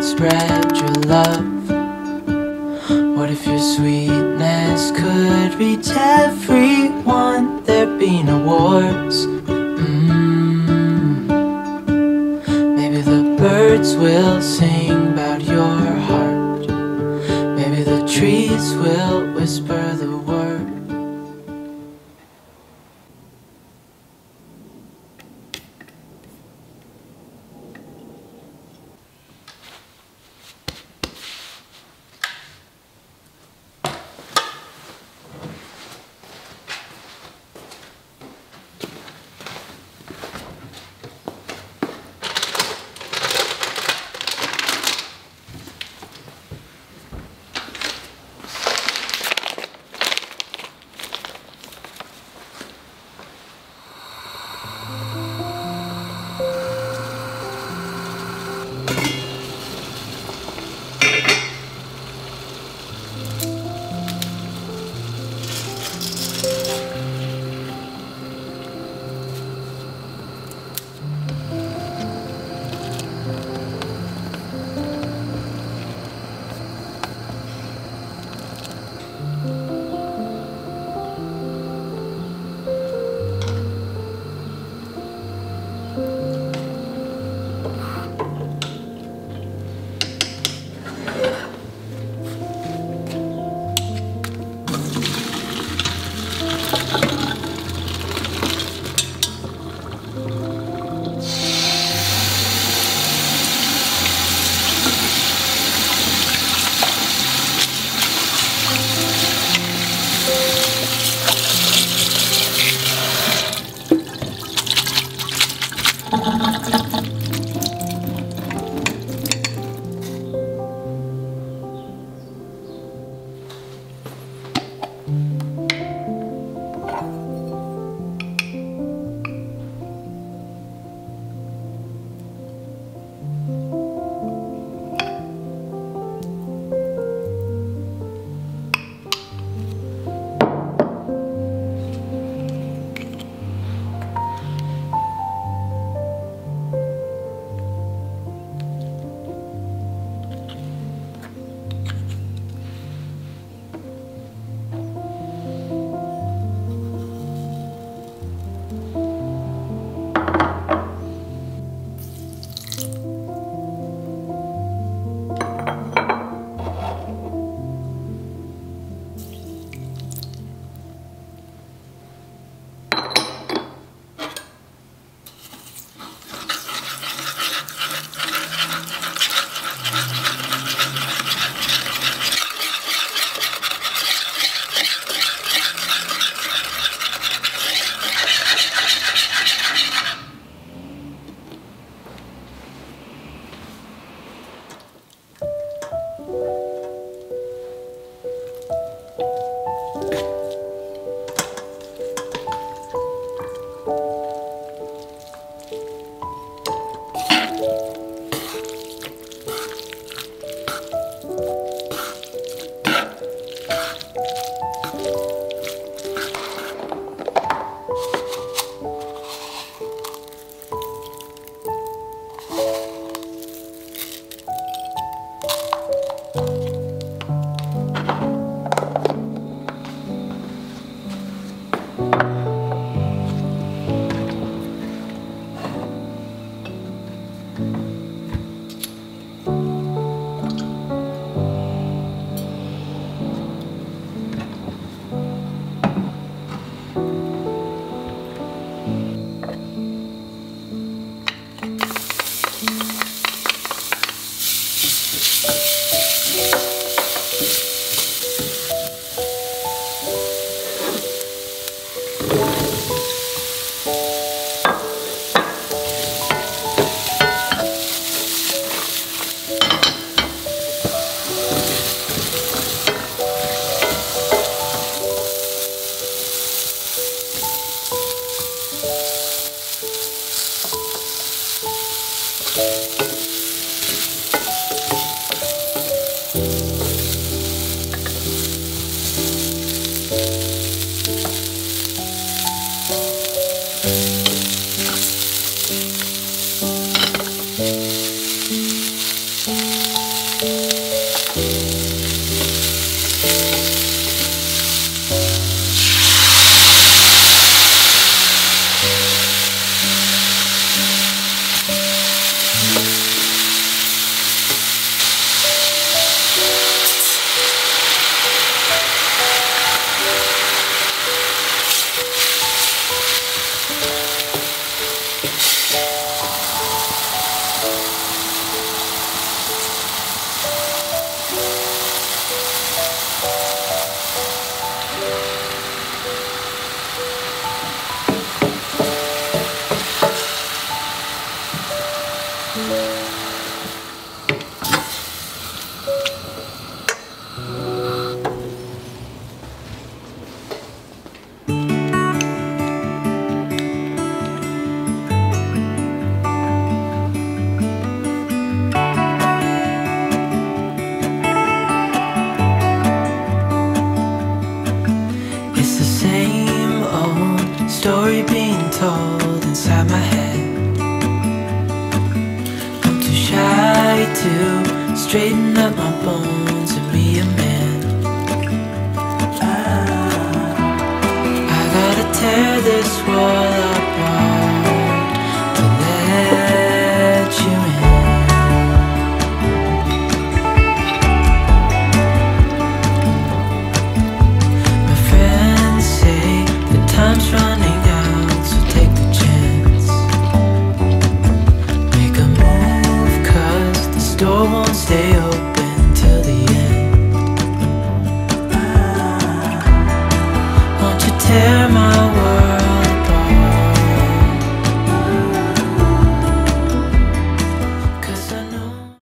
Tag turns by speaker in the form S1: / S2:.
S1: spread your love? What if your sweetness could reach everyone? There'd be no wars. Maybe the birds will sing about your heart. Maybe the trees will whisper the word. straighten up my bones and be a man. I gotta tear this wall apart to let you in. My friends say the time's running out, so take the chance. Make a move, 'cause this door won't stay open till the end. Won't you tell